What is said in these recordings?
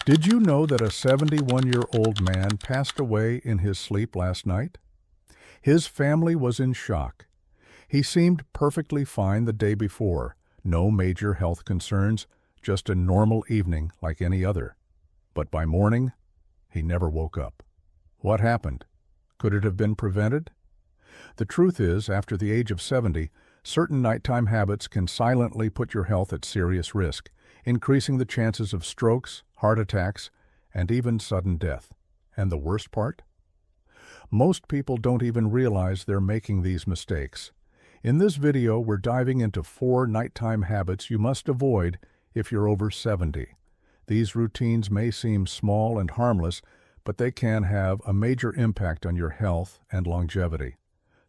Did you know that a 71-year-old man passed away in his sleep last night? His family was in shock. He seemed perfectly fine the day before, no major health concerns, just a normal evening like any other. But by morning, he never woke up. What happened? Could it have been prevented? The truth is, after the age of 70, certain nighttime habits can silently put your health at serious risk, increasing the chances of strokes, heart attacks, and even sudden death. And the worst part? Most people don't even realize they're making these mistakes. In this video, we're diving into 4 nighttime habits you must avoid if you're over 70. These routines may seem small and harmless, but they can have a major impact on your health and longevity.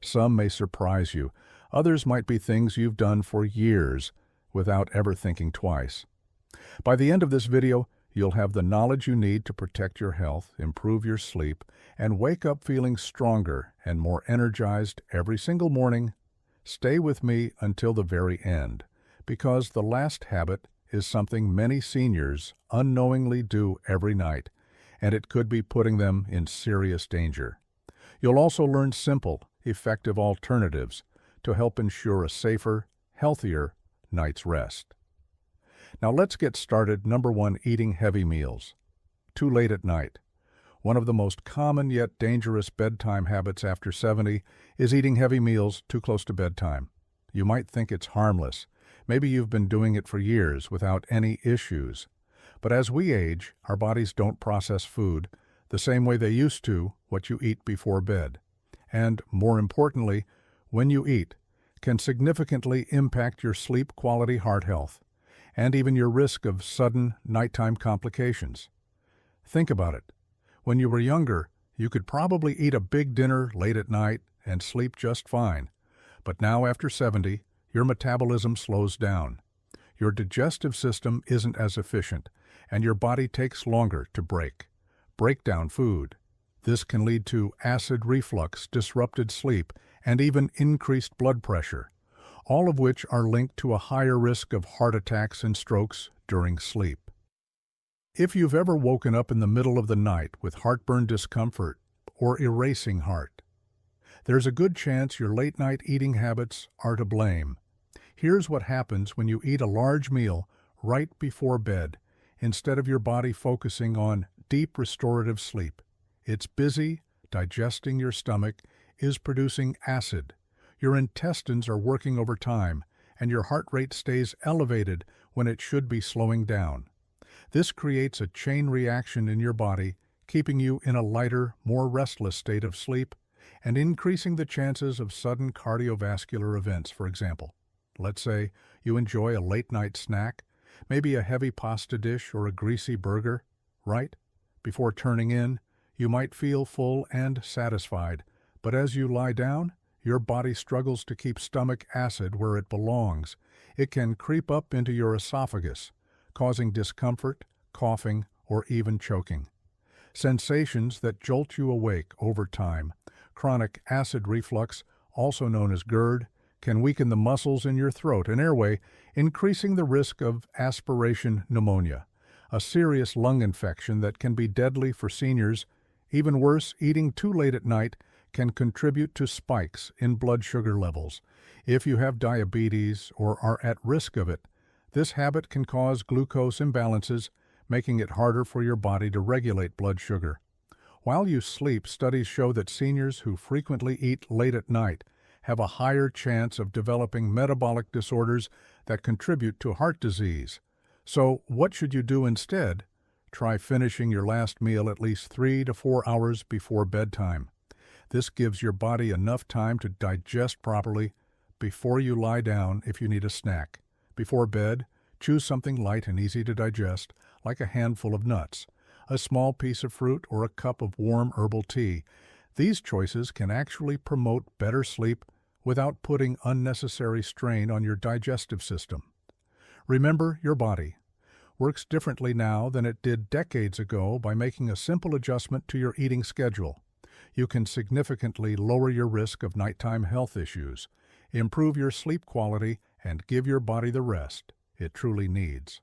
Some may surprise you. Others might be things you've done for years without ever thinking twice. By the end of this video, you'll have the knowledge you need to protect your health, improve your sleep, and wake up feeling stronger and more energized every single morning. Stay with me until the very end, because the last habit is something many seniors unknowingly do every night, and it could be putting them in serious danger. You'll also learn simple, effective alternatives to help ensure a safer, healthier night's rest. Now let's get started. Number 1, eating heavy meals. Too late at night. One of the most common yet dangerous bedtime habits after 70 is eating heavy meals too close to bedtime. You might think it's harmless. Maybe you've been doing it for years without any issues. But as we age, our bodies don't process food the same way they used to what you eat before bed. And, more importantly, when you eat, can significantly impact your sleep quality, heart health, and even your risk of sudden nighttime complications. Think about it. When you were younger, you could probably eat a big dinner late at night and sleep just fine. But now after 70, your metabolism slows down. Your digestive system isn't as efficient, and your body takes longer to break down food. This can lead to acid reflux, disrupted sleep, and even increased blood pressure, all of which are linked to a higher risk of heart attacks and strokes during sleep. If you've ever woken up in the middle of the night with heartburn discomfort or erasing heart, there's a good chance your late-night eating habits are to blame. Here's what happens when you eat a large meal right before bed instead of your body focusing on deep restorative sleep. It's busy digesting, your stomach is producing acid, your intestines are working overtime, and your heart rate stays elevated when it should be slowing down. This creates a chain reaction in your body, keeping you in a lighter, more restless state of sleep and increasing the chances of sudden cardiovascular events. For example, let's say you enjoy a late-night snack, maybe a heavy pasta dish or a greasy burger, right? Before turning in, you might feel full and satisfied, but as you lie down, your body struggles to keep stomach acid where it belongs. It can creep up into your esophagus, causing discomfort, coughing, or even choking. Sensations that jolt you awake over time. Chronic acid reflux, also known as GERD, can weaken the muscles in your throat and airway, increasing the risk of aspiration pneumonia, a serious lung infection that can be deadly for seniors. Even worse, eating too late at night can contribute to spikes in blood sugar levels. If you have diabetes or are at risk of it, this habit can cause glucose imbalances, making it harder for your body to regulate blood sugar. While you sleep, studies show that seniors who frequently eat late at night have a higher chance of developing metabolic disorders that contribute to heart disease. So, what should you do instead? Try finishing your last meal at least 3 to 4 hours before bedtime. This gives your body enough time to digest properly before you lie down if you need a snack. Before bed, choose something light and easy to digest, like a handful of nuts, a small piece of fruit, or a cup of warm herbal tea. These choices can actually promote better sleep without putting unnecessary strain on your digestive system. Remember, your body works differently now than it did decades ago. By making a simple adjustment to your eating schedule, you can significantly lower your risk of nighttime health issues, improve your sleep quality, and give your body the rest it truly needs.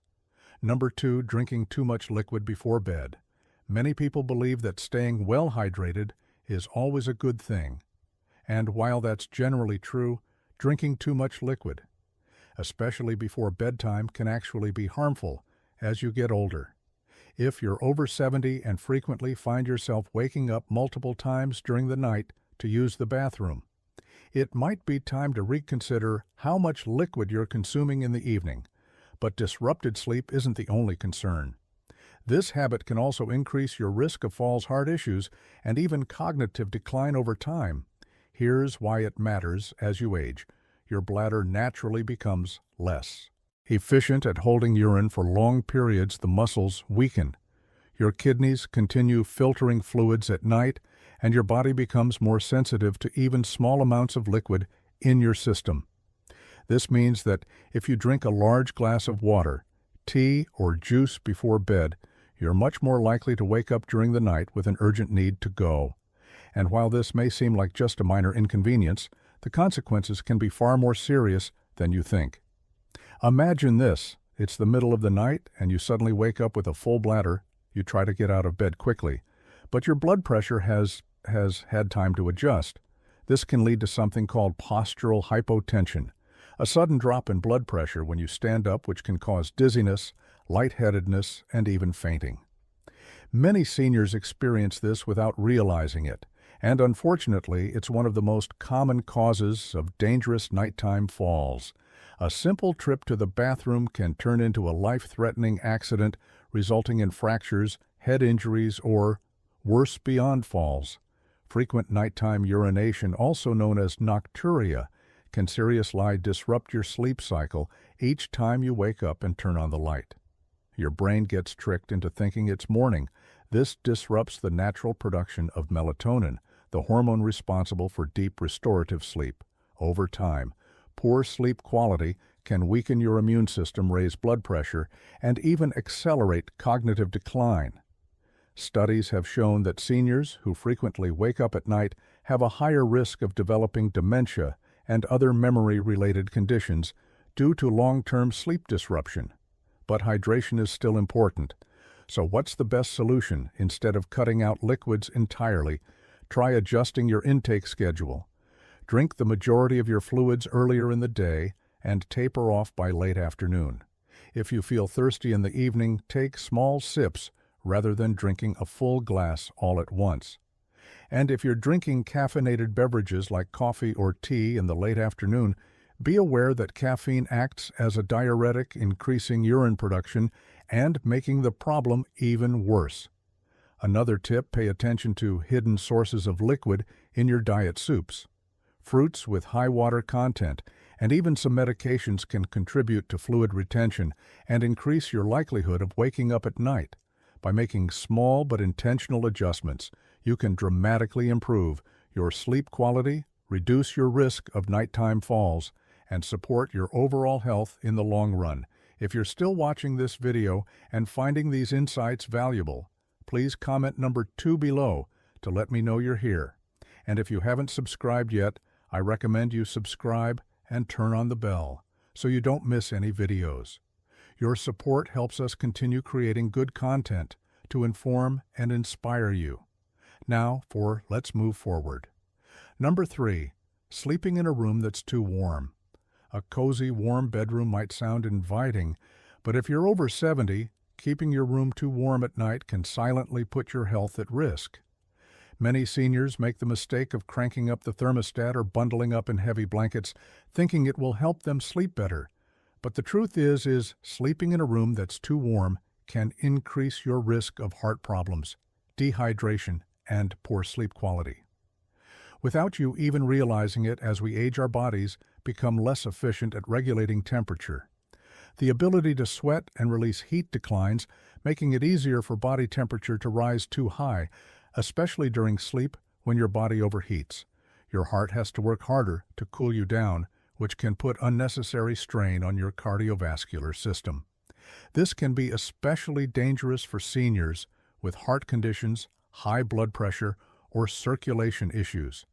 Number 2, drinking too much liquid before bed. Many people believe that staying well hydrated is always a good thing. And while that's generally true, drinking too much liquid, especially before bedtime, can actually be harmful as you get older. If you're over 70 and frequently find yourself waking up multiple times during the night to use the bathroom, it might be time to reconsider how much liquid you're consuming in the evening. But disrupted sleep isn't the only concern. This habit can also increase your risk of falls, heart issues, and even cognitive decline over time. Here's why it matters as you age. Your bladder naturally becomes less efficient at holding urine for long periods. The muscles weaken. Your kidneys continue filtering fluids at night, and your body becomes more sensitive to even small amounts of liquid in your system. This means that if you drink a large glass of water, tea, or juice before bed, you're much more likely to wake up during the night with an urgent need to go. And while this may seem like just a minor inconvenience, the consequences can be far more serious than you think. Imagine this. It's the middle of the night and you suddenly wake up with a full bladder. You try to get out of bed quickly, but your blood pressure has had time to adjust. This can lead to something called postural hypotension, a sudden drop in blood pressure when you stand up, which can cause dizziness, lightheadedness, and even fainting. Many seniors experience this without realizing it, and unfortunately, it's one of the most common causes of dangerous nighttime falls. A simple trip to the bathroom can turn into a life-threatening accident, resulting in fractures, head injuries, or, worse beyond falls. Frequent nighttime urination, also known as nocturia, can seriously disrupt your sleep cycle each time you wake up and turn on the light. Your brain gets tricked into thinking it's morning. This disrupts the natural production of melatonin, the hormone responsible for deep restorative sleep. Over time, poor sleep quality can weaken your immune system, raise blood pressure, and even accelerate cognitive decline. Studies have shown that seniors who frequently wake up at night have a higher risk of developing dementia and other memory-related conditions due to long-term sleep disruption. But hydration is still important. So what's the best solution? Instead of cutting out liquids entirely, try adjusting your intake schedule. Drink the majority of your fluids earlier in the day and taper off by late afternoon. If you feel thirsty in the evening, take small sips rather than drinking a full glass all at once. And if you're drinking caffeinated beverages like coffee or tea in the late afternoon, be aware that caffeine acts as a diuretic, increasing urine production and making the problem even worse. Another tip: pay attention to hidden sources of liquid in your diet soups. Fruits with high water content and even some medications can contribute to fluid retention and increase your likelihood of waking up at night. By making small but intentional adjustments, you can dramatically improve your sleep quality, reduce your risk of nighttime falls, and support your overall health in the long run. If you're still watching this video and finding these insights valuable, please comment number 2 below to let me know you're here. And if you haven't subscribed yet, I recommend you subscribe and turn on the bell so you don't miss any videos. Your support helps us continue creating good content to inform and inspire you. Now let's move forward. Number 3, sleeping in a room that's too warm. A cozy, warm bedroom might sound inviting, but if you're over 70, keeping your room too warm at night can silently put your health at risk. Many seniors make the mistake of cranking up the thermostat or bundling up in heavy blankets, thinking it will help them sleep better. But the truth is sleeping in a room that's too warm can increase your risk of heart problems, dehydration, and poor sleep quality. Without you even realizing it, as we age, our bodies become less efficient at regulating temperature. The ability to sweat and release heat declines, making it easier for body temperature to rise too high, especially during sleep when your body overheats. Your heart has to work harder to cool you down, which can put unnecessary strain on your cardiovascular system. This can be especially dangerous for seniors with heart conditions, high blood pressure, or circulation issues.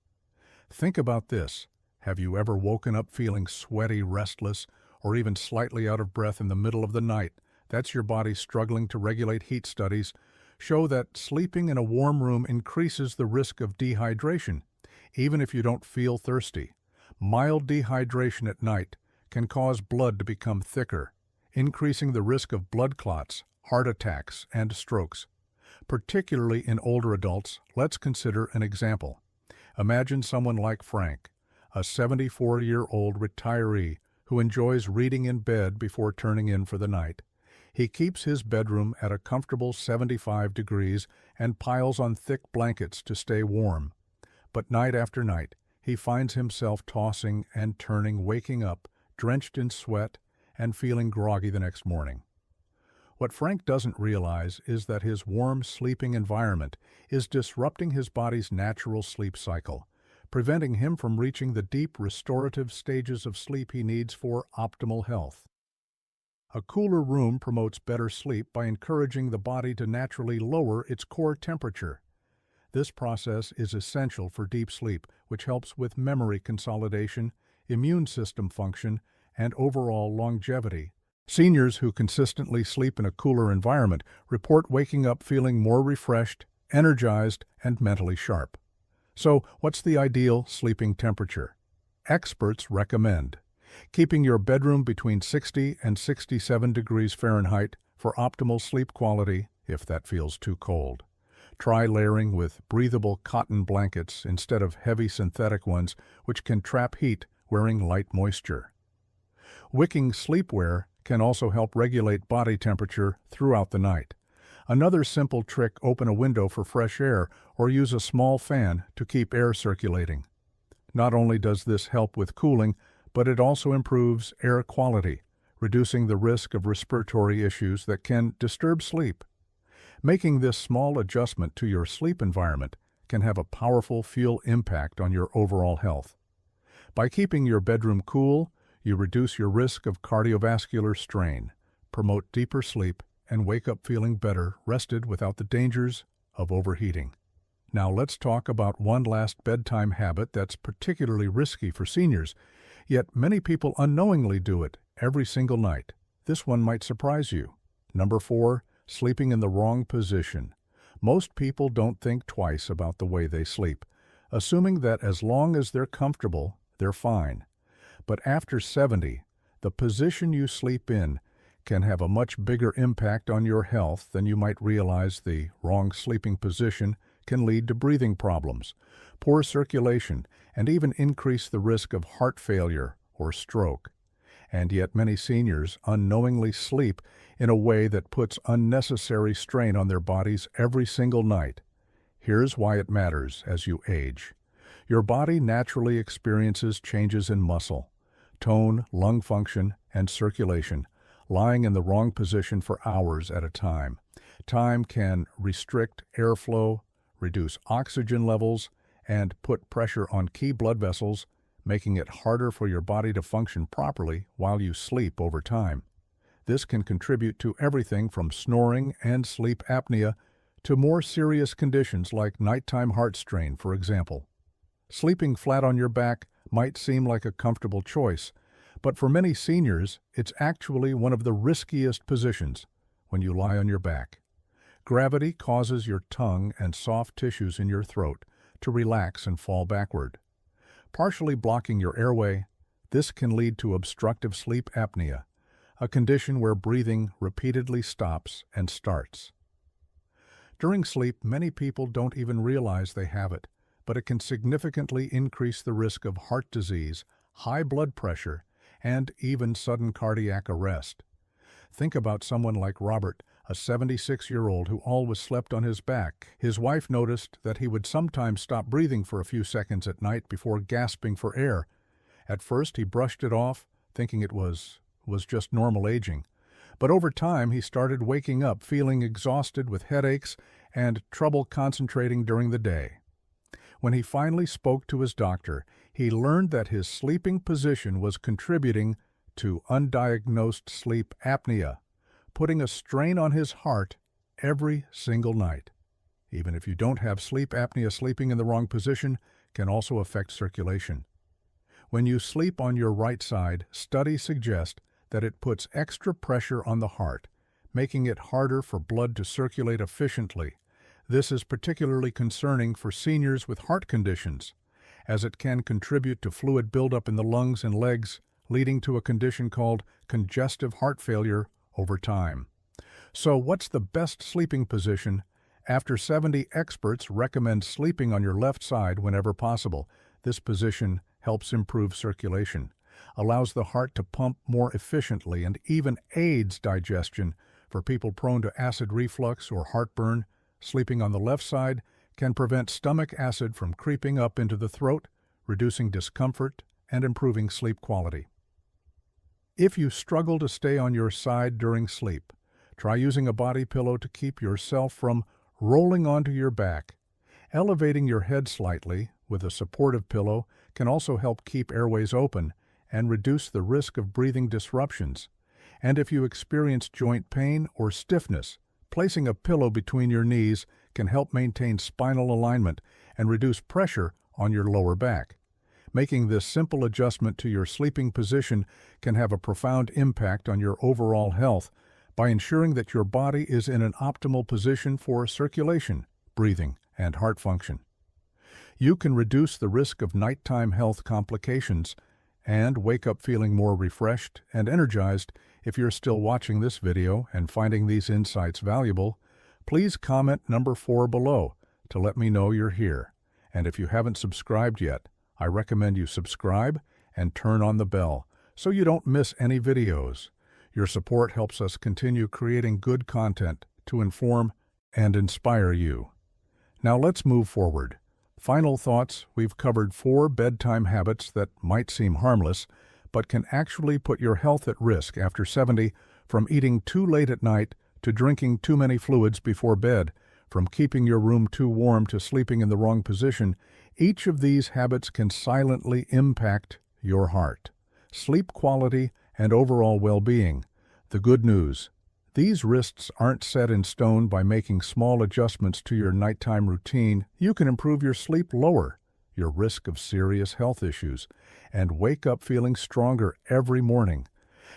Think about this. Have you ever woken up feeling sweaty, restless, or even slightly out of breath in the middle of the night? That's your body struggling to regulate heat. Studies show that sleeping in a warm room increases the risk of dehydration, even if you don't feel thirsty. Mild dehydration at night can cause blood to become thicker, increasing the risk of blood clots, heart attacks, and strokes. Particularly in older adults, let's consider an example. Imagine someone like Frank, a 74-year-old retiree who enjoys reading in bed before turning in for the night. He keeps his bedroom at a comfortable 75 degrees and piles on thick blankets to stay warm. But night after night, he finds himself tossing and turning, waking up, drenched in sweat, and feeling groggy the next morning. What Frank doesn't realize is that his warm sleeping environment is disrupting his body's natural sleep cycle, preventing him from reaching the deep restorative stages of sleep he needs for optimal health. A cooler room promotes better sleep by encouraging the body to naturally lower its core temperature. This process is essential for deep sleep, which helps with memory consolidation, immune system function, and overall longevity. Seniors who consistently sleep in a cooler environment report waking up feeling more refreshed, energized, and mentally sharp. So, what's the ideal sleeping temperature? Experts recommend keeping your bedroom between 60 and 67 degrees Fahrenheit for optimal sleep quality if that feels too cold. Try layering with breathable cotton blankets instead of heavy synthetic ones, which can trap heat wearing light moisture. Wicking sleepwear can also help regulate body temperature throughout the night. Another simple trick: open a window for fresh air or use a small fan to keep air circulating. Not only does this help with cooling, but it also improves air quality, reducing the risk of respiratory issues that can disturb sleep. Making this small adjustment to your sleep environment can have a powerful impact on your overall health. By keeping your bedroom cool, you reduce your risk of cardiovascular strain, promote deeper sleep, and wake up feeling better, rested without the dangers of overheating. Now let's talk about one last bedtime habit that's particularly risky for seniors, yet many people unknowingly do it every single night. This one might surprise you. Number 4, sleeping in the wrong position. Most people don't think twice about the way they sleep, assuming that as long as they're comfortable, they're fine. But after 70, the position you sleep in can have a much bigger impact on your health than you might realize. The wrong sleeping position can lead to breathing problems, poor circulation, and even increase the risk of heart failure or stroke. And yet many seniors unknowingly sleep in a way that puts unnecessary strain on their bodies every single night. Here's why it matters as you age. Your body naturally experiences changes in muscle, tone, lung function, and circulation. Lying in the wrong position for hours at a time can restrict airflow, reduce oxygen levels, and put pressure on key blood vessels, making it harder for your body to function properly while you sleep over time. This can contribute to everything from snoring and sleep apnea to more serious conditions like nighttime heart strain, for example. Sleeping flat on your back might seem like a comfortable choice, but for many seniors, it's actually one of the riskiest positions when you lie on your back. Gravity causes your tongue and soft tissues in your throat to relax and fall backward. Partially blocking your airway, this can lead to obstructive sleep apnea, a condition where breathing repeatedly stops and starts. During sleep, many people don't even realize they have it, but it can significantly increase the risk of heart disease, high blood pressure, and even sudden cardiac arrest. Think about someone like Robert, a 76-year-old who always slept on his back. His wife noticed that he would sometimes stop breathing for a few seconds at night before gasping for air. At first, he brushed it off, thinking it was just normal aging. But over time, he started waking up feeling exhausted with headaches and trouble concentrating during the day. When he finally spoke to his doctor, he learned that his sleeping position was contributing to undiagnosed sleep apnea, putting a strain on his heart every single night. Even if you don't have sleep apnea, sleeping in the wrong position can also affect circulation. When you sleep on your right side, studies suggest that it puts extra pressure on the heart, making it harder for blood to circulate efficiently. This is particularly concerning for seniors with heart conditions, as it can contribute to fluid buildup in the lungs and legs, leading to a condition called congestive heart failure over time. So what's the best sleeping position? After 70 experts recommend sleeping on your left side whenever possible. This position helps improve circulation, allows the heart to pump more efficiently, and even aids digestion. For people prone to acid reflux or heartburn, sleeping on the left side can prevent stomach acid from creeping up into the throat, reducing discomfort and improving sleep quality. If you struggle to stay on your side during sleep, try using a body pillow to keep yourself from rolling onto your back. Elevating your head slightly with a supportive pillow can also help keep airways open and reduce the risk of breathing disruptions. And if you experience joint pain or stiffness, placing a pillow between your knees can help maintain spinal alignment and reduce pressure on your lower back. Making this simple adjustment to your sleeping position can have a profound impact on your overall health by ensuring that your body is in an optimal position for circulation, breathing, and heart function. You can reduce the risk of nighttime health complications and wake up feeling more refreshed and energized. If you're still watching this video and finding these insights valuable, please comment number 4 below to let me know you're here. And if you haven't subscribed yet, I recommend you subscribe and turn on the bell so you don't miss any videos. Your support helps us continue creating good content to inform and inspire you. Now let's move forward. Final thoughts: we've covered 4 bedtime habits that might seem harmless, but can actually put your health at risk after 70, from eating too late at night to drinking too many fluids before bed, from keeping your room too warm to sleeping in the wrong position. Each of these habits can silently impact your heart, sleep quality, and overall well-being. The good news: these risks aren't set in stone. By making small adjustments to your nighttime routine, you can improve your sleep, lower your risk of serious health issues, and wake up feeling stronger every morning.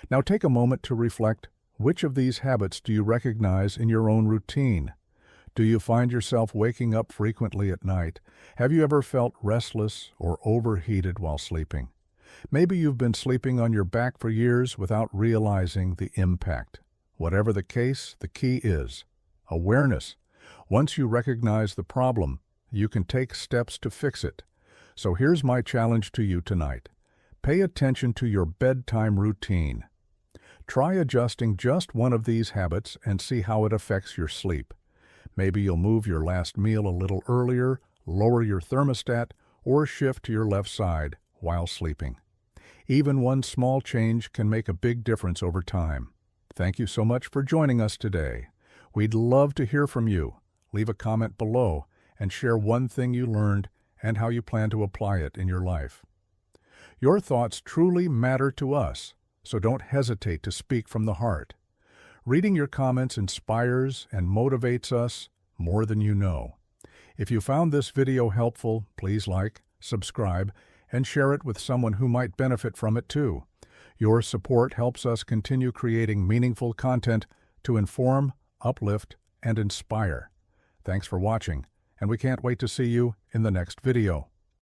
Now take a moment to reflect. Which of these habits do you recognize in your own routine? Do you find yourself waking up frequently at night? Have you ever felt restless or overheated while sleeping? Maybe you've been sleeping on your back for years without realizing the impact. Whatever the case, the key is awareness. Once you recognize the problem, you can take steps to fix it. So here's my challenge to you tonight. Pay attention to your bedtime routine. Try adjusting just one of these habits and see how it affects your sleep. Maybe you'll move your last meal a little earlier, lower your thermostat, or shift to your left side while sleeping. Even one small change can make a big difference over time. Thank you so much for joining us today. We'd love to hear from you. Leave a comment below and share one thing you learned and how you plan to apply it in your life. Your thoughts truly matter to us, so don't hesitate to speak from the heart. Reading your comments inspires and motivates us more than you know. If you found this video helpful, please like, subscribe, and share it with someone who might benefit from it too. Your support helps us continue creating meaningful content to inform, uplift, and inspire. Thanks for watching, and we can't wait to see you in the next video.